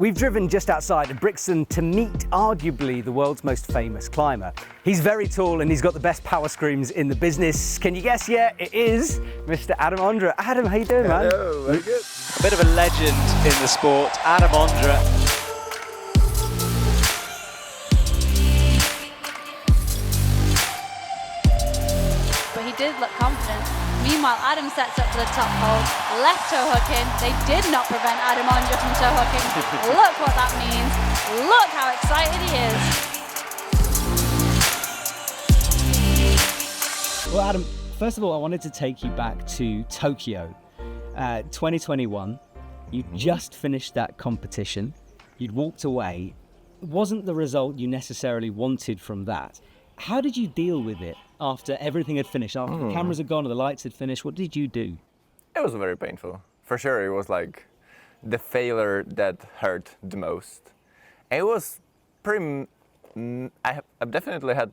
We've driven just outside of Brixton to meet arguably the world's most famous climber. He's very tall and he's got the best power screams in the business. Can you guess? Yeah, it is Mr. Adam Ondra. Adam, how you doing, man? Hello, very good. A bit of a legend in the sport, Adam Ondra. But he did look confident. Meanwhile, Adam sets up for the top hole, left toe hook in. They did not prevent Adam Ondra from toe hooking. Look what that means. Look how excited he is. Well, Adam, first of all, I wanted to take you back to Tokyo, 2021. You just finished that competition. You'd walked away. It wasn't the result you necessarily wanted from that. How did you deal with it after everything had finished? After the cameras had gone, the lights had finished, what did you do? It was very painful. For sure, it was like the failure that hurt the most. It was pretty... I've definitely had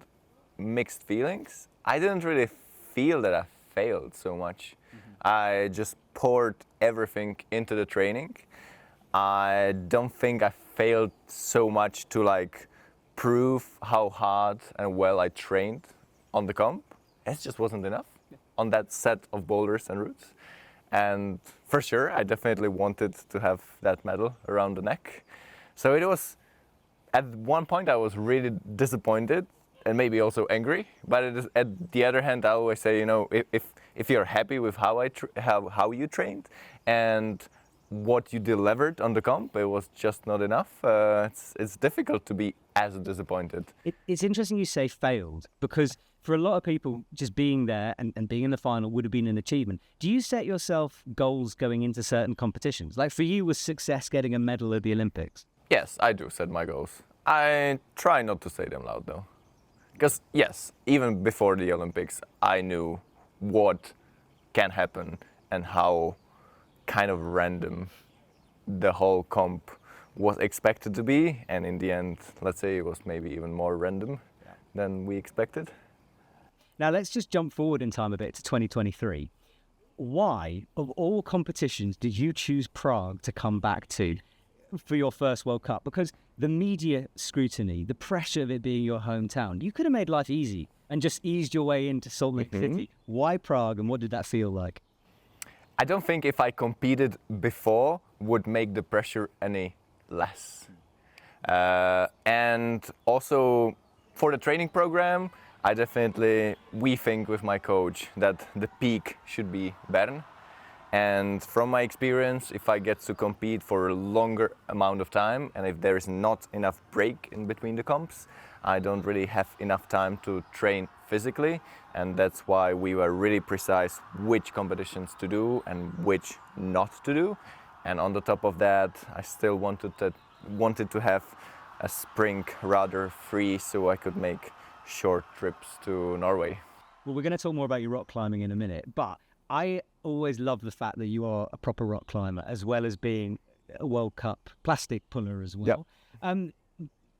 mixed feelings. I didn't really feel that I failed so much. I just poured everything into the training. I don't think I failed so much to like prove how hard and well I trained on the comp. It just wasn't enough on that set of boulders and routes. And for sure, I definitely wanted to have that medal around the neck. So it was, at one point I was really disappointed and maybe also angry. But it is, at the other hand, I always say, you know, if you're happy with how you trained and what you delivered on the comp, it was just not enough. It's difficult to be as disappointed. It's interesting you say failed, because for a lot of people, just being there and being in the final would have been an achievement. Do you set yourself goals going into certain competitions? Like for you, was success getting a medal at the Olympics? Yes, I do set my goals. I try not to say them loud though. Because yes, even before the Olympics, I knew what can happen and how kind of random the whole comp was expected to be, and in the end, let's say it was maybe even more random than we expected. Now let's just jump forward in time a bit to 2023. Why, of all competitions, did you choose Prague to come back to for your first World Cup? Because the media scrutiny, the pressure of it being your hometown, you could have made life easy and just eased your way into Salt Lake City. Why Prague, and what did that feel like? I don't think if I competed before would make the pressure any less. And also for the training program, we think with my coach that the peak should be Bern. And from my experience, if I get to compete for a longer amount of time, and if there is not enough break in between the comps, I don't really have enough time to train physically, and that's why we were really precise which competitions to do and which not to do. And on the top of that, I still wanted to have a spring rather free so I could make short trips to Norway. Well, we're going to talk more about your rock climbing in a minute, but I always love the fact that you are a proper rock climber as well as being a World Cup plastic puller as well. Yep.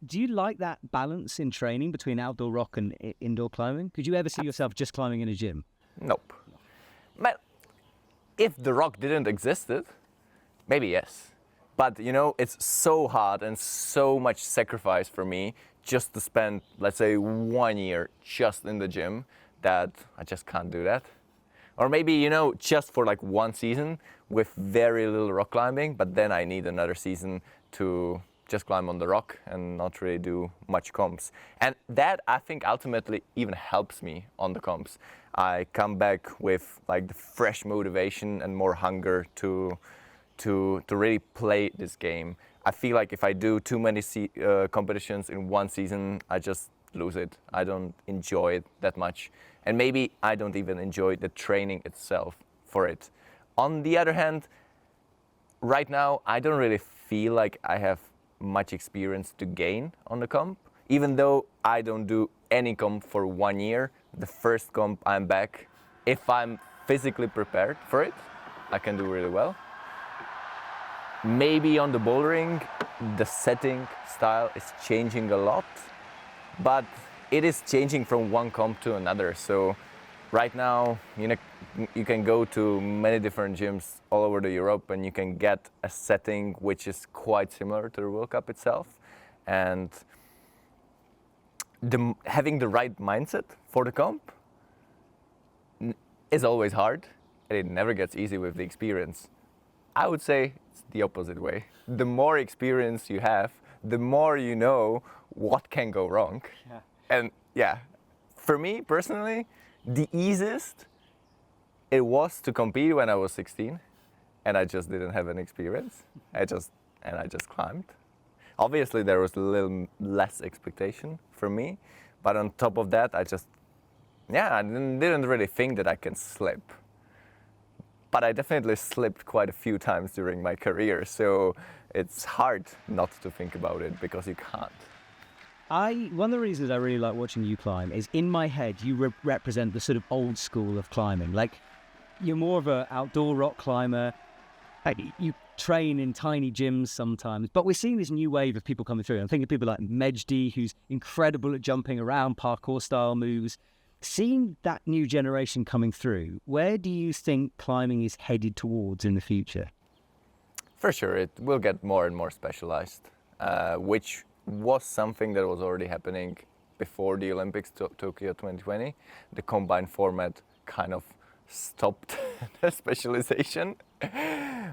Do you like that balance in training between outdoor rock and indoor climbing? Could you ever see yourself just climbing in a gym? Nope. But if the rock didn't exist, maybe yes. But you know, it's so hard and so much sacrifice for me just to spend, let's say, 1 year just in the gym that I just can't do that. Or maybe, you know, just for like 1 season with very little rock climbing, but then I need another season to just climb on the rock and not really do much comps. And that, I think, ultimately even helps me on the comps. I come back with like the fresh motivation and more hunger to really play this game. I feel like if I do too many competitions in 1 season, I just lose it. I don't enjoy it that much. And maybe I don't even enjoy the training itself for it. On the other hand, right now, I don't really feel like I have much experience to gain on the comp. Even though I don't do any comp for 1 year, the first comp I'm back, if I'm physically prepared for it, I can do really well. Maybe on the bouldering, the setting style is changing a lot, but it is changing from one comp to another. So right now, you can go to many different gyms all over Europe, and you can get a setting which is quite similar to the World Cup itself. And having the right mindset for the comp is always hard, and it never gets easy with the experience. I would say it's the opposite way. The more experience you have, the more you know what can go wrong. Yeah. And yeah, for me personally, the easiest it was to compete when I was 16, and I just didn't have any experience. I just climbed. Obviously, there was a little less expectation for me, but on top of that, I didn't really think that I can slip. But I definitely slipped quite a few times during my career, so it's hard not to think about it because you can't. One of the reasons I really like watching you climb is in my head you represent the sort of old school of climbing. Like, you're more of an outdoor rock climber. You train in tiny gyms sometimes, but we're seeing this new wave of people coming through. I'm thinking of people like Mejdi, who's incredible at jumping around, parkour style moves. Seeing that new generation coming through, where do you think climbing is headed towards in the future? For sure, it will get more and more specialized, which was something that was already happening before the Olympics, Tokyo 2020. The combined format kind of stopped the specialization.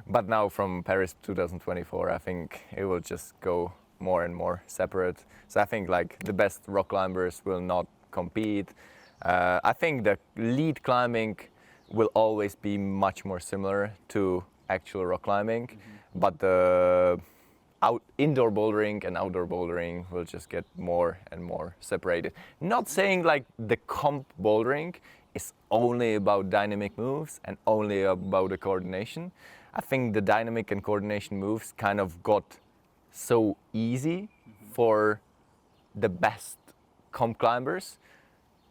But now from Paris 2024, I think it will just go more and more separate. So I think like the best rock climbers will not compete. I think the lead climbing will always be much more similar to actual rock climbing, but the indoor bouldering and outdoor bouldering will just get more and more separated. Not saying like the comp bouldering is only about dynamic moves and only about the coordination. I think the dynamic and coordination moves kind of got so easy for the best comp climbers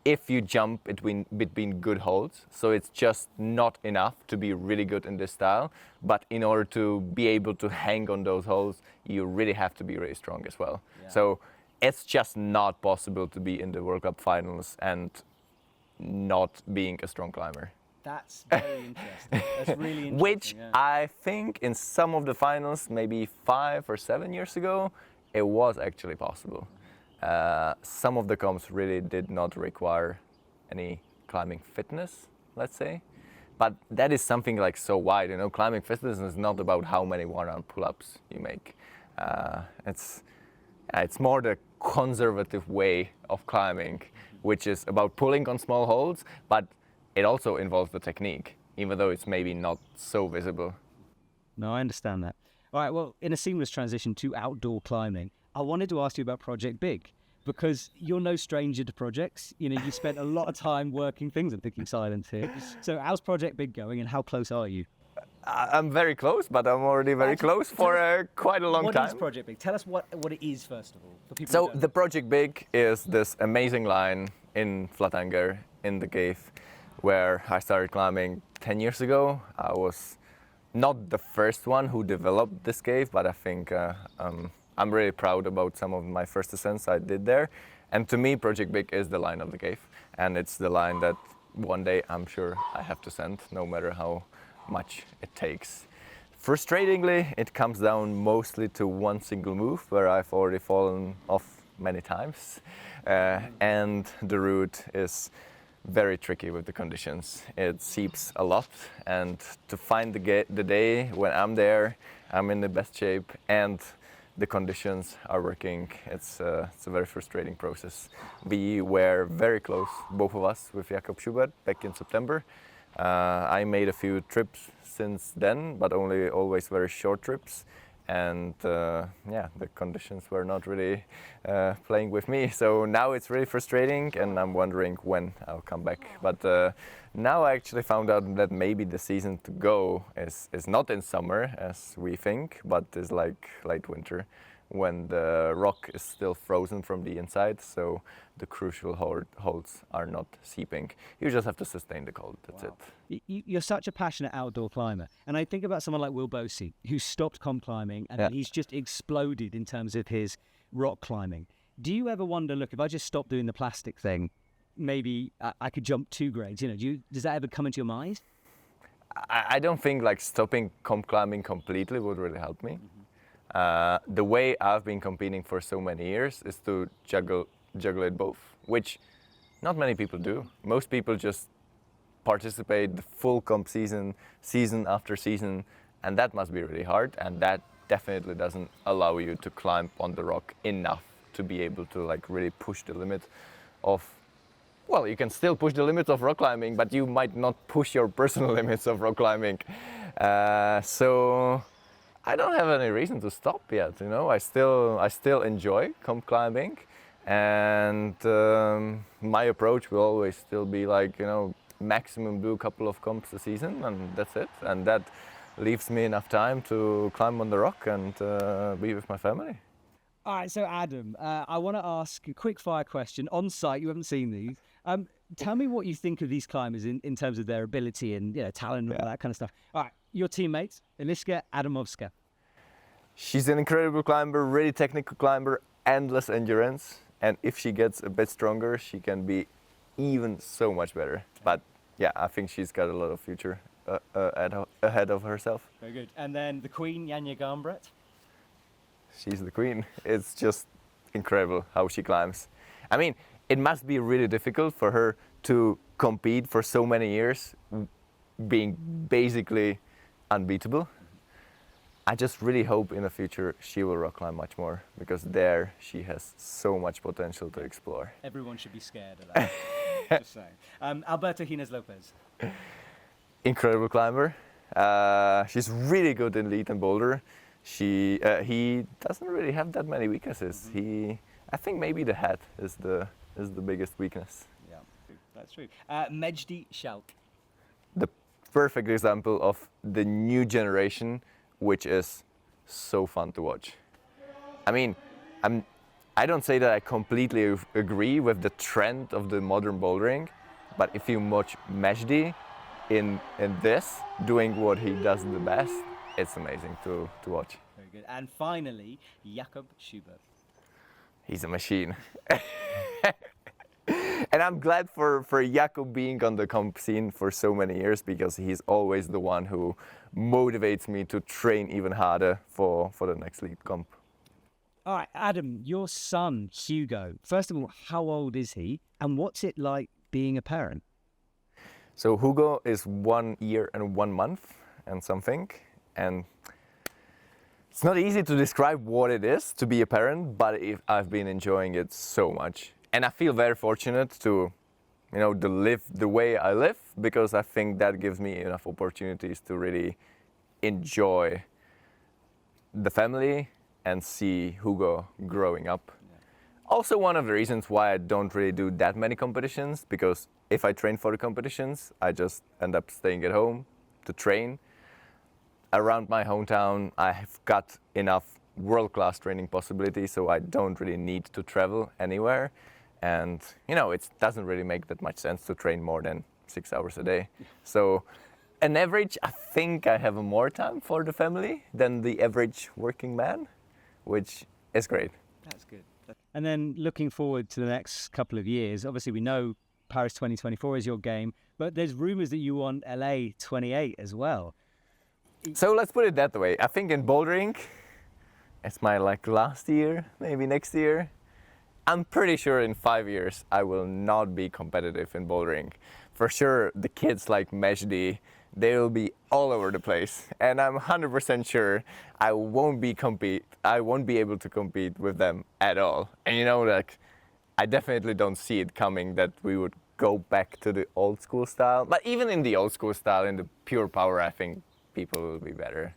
if you jump between good holds. So it's just not enough to be really good in this style, but in order to be able to hang on those holds, you really have to be really strong as well. Yeah. So it's just not possible to be in the World Cup finals and not being a strong climber. That's very interesting. That's really interesting. Which I think in some of the finals, maybe 5 or 7 years ago, it was actually possible. Some of the comps really did not require any climbing fitness, let's say. But that is something like so wide, climbing fitness is not about how many one-arm pull-ups you make. It's more the conservative way of climbing, which is about pulling on small holds, but it also involves the technique, even though it's maybe not so visible. No, I understand that. All right, well, in a seamless transition to outdoor climbing, I wanted to ask you about Project Big, because you're no stranger to projects. You spent a lot of time working things. I'm thinking silence here. So how's Project Big going, and how close are you? I'm very close, but I'm already very close for quite a long time. What is Project Big? Tell us what it is, first of all, for people So who don't the Project Big is this amazing line in Flatanger, in the cave, where I started climbing 10 years ago. I was not the first one who developed this cave, but I think I'm really proud about some of my first ascents I did there. And to me, Project Big is the line of the cave. And it's the line that one day I'm sure I have to send, no matter how much it takes. Frustratingly, it comes down mostly to one single move where I've already fallen off many times. And the route is very tricky with the conditions. It seeps a lot, and to find the day when I'm there, I'm in the best shape, and the conditions are working. It's a very frustrating process. We were very close, both of us, with Jakob Schubert back in September. I made a few trips since then, but always very short trips. And the conditions were not really playing with me. So now it's really frustrating, and I'm wondering when I'll come back. But now I actually found out that maybe the season to go is not in summer, as we think, but is like late winter, when the rock is still frozen from the inside, so the crucial holds are not seeping. You just have to sustain the cold, that's it. You're such a passionate outdoor climber, and I think about someone like Will Bosey, who stopped comp climbing, and he's just exploded in terms of his rock climbing. Do you ever wonder, look, if I just stop doing the plastic thing, maybe I could jump 2 grades. Does that ever come into your mind? I don't think like stopping comp climbing completely would really help me. The way I've been competing for so many years is to juggle it both, which not many people do. Most people just participate the full comp season after season, and that must be really hard, and that definitely doesn't allow you to climb on the rock enough to be able to like really push the limit of, well, you can still push the limits of rock climbing, but you might not push your personal limits of rock climbing. So I don't have any reason to stop yet. I still enjoy comp climbing, and my approach will always still be like, maximum do a couple of comps a season, and that's it. And that leaves me enough time to climb on the rock and be with my family. All right, so Adam, I want to ask a quick fire question on site. You haven't seen these. Tell me what you think of these climbers in terms of their ability and talent and all that kind of stuff. All right, your teammates, Eliska Adamovska. She's an incredible climber, really technical climber, endless endurance, and if she gets a bit stronger, she can be even so much better. But yeah, I think she's got a lot of future ahead of herself. Very good. And then the queen, Janja Garnbret. She's the queen. It's just incredible how she climbs. I mean, it must be really difficult for her to compete for so many years, being basically unbeatable. I just really hope in the future she will rock climb much more, because there she has so much potential to explore. Everyone should be scared of that. Just saying. Alberto Hines Lopez. Incredible climber. She's really good in lead and boulder. He doesn't really have that many weaknesses. I think maybe the head is the biggest weakness. Yeah, that's true. Mejdi Schalk. The perfect example of the new generation, which is so fun to watch. I mean, I don't say that I completely agree with the trend of the modern bouldering, but if you watch Mejdi in this, doing what he does the best, it's amazing to watch. Very good. And finally, Jakob Schubert. He's a machine. And I'm glad for Jakob being on the comp scene for so many years, because he's always the one who motivates me to train even harder for the next league comp. All right, Adam, your son, Hugo, first of all, how old is he? And what's it like being a parent? So Hugo is 1 year and 1 month and something. And it's not easy to describe what it is to be a parent, but I've been enjoying it so much. And I feel very fortunate to, to live the way I live, because I think that gives me enough opportunities to really enjoy the family and see Hugo growing up. Yeah. Also, one of the reasons why I don't really do that many competitions, because if I train for the competitions, I just end up staying at home to train. Around my hometown, I have got enough world-class training possibilities, so I don't really need to travel anywhere. And, it doesn't really make that much sense to train more than 6 hours a day. So, on average, I think I have more time for the family than the average working man, which is great. That's good. And then looking forward to the next couple of years, obviously we know Paris 2024 is your game, but there's rumors that you want LA 28 as well. So let's put it that way. I think in bouldering, it's my last year, maybe next year. I'm pretty sure in 5 years I will not be competitive in bouldering. For sure, the kids like Mejdi, they will be all over the place, and I'm 100% sure I won't be able to compete with them at all. And I definitely don't see it coming that we would go back to the old school style. But even in the old school style, in the pure power, I think people will be better.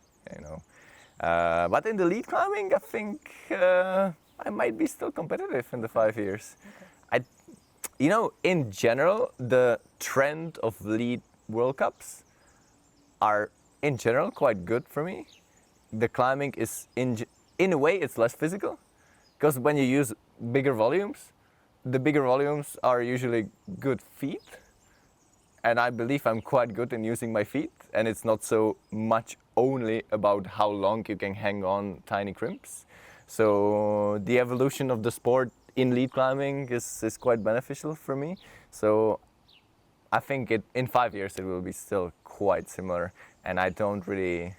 But in the lead climbing, I think I might be still competitive in the 5 years. Okay. In general, the trend of lead World Cups are in general quite good for me. The climbing is in a way it's less physical, because when you use bigger volumes, the bigger volumes are usually good feet, and I believe I'm quite good in using my feet, and it's not so much only about how long you can hang on tiny crimps. So the evolution of the sport in lead climbing is quite beneficial for me. So I think in 5 years it will be still quite similar, and I don't really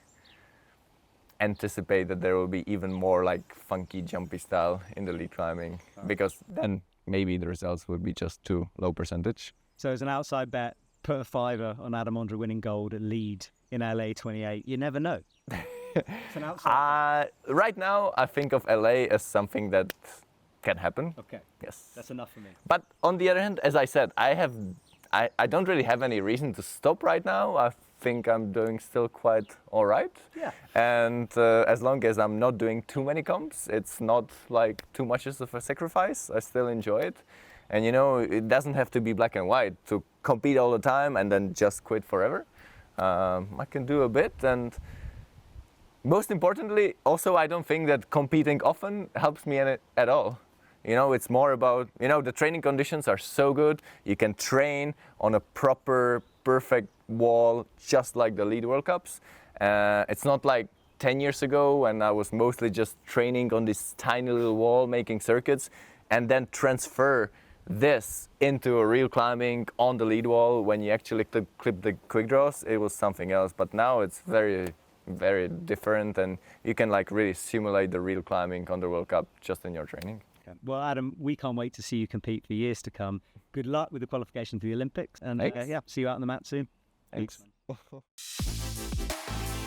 anticipate that there will be even more like funky jumpy style in the lead climbing, because then maybe the results would be just too low percentage. So as an outside bet, put a fiver on Adam Ondra winning gold at lead in LA 28. You never know. It's an outside bet. Right now I think of LA as something that can happen. Okay, Yes. that's enough for me. But on the other hand, as I said, I don't really have any reason to stop right now. I think I'm doing still quite all right. Yeah. And as long as I'm not doing too many comps, it's not like too much of a sacrifice. I still enjoy it. And you know, it doesn't have to be black and white to compete all the time and then just quit forever. I can do a bit, and most importantly, also I don't think that competing often helps me in it at all. You know, it's more about, you know, the training conditions are so good. You can train on a proper, perfect wall, just like the Lead World Cups. It's not like 10 years ago when I was mostly just training on this tiny little wall, making circuits, and then transfer this into a real climbing on the lead wall. When you actually clip the quick draws, it was something else. But now it's very, very different, and you can like really simulate the real climbing on the World Cup just in your training. Okay. Well, Adam, we can't wait to see you compete for years to come. Good luck with the qualification for the Olympics, and Thanks. yeah, see you out on the mat soon. Thanks. Thanks.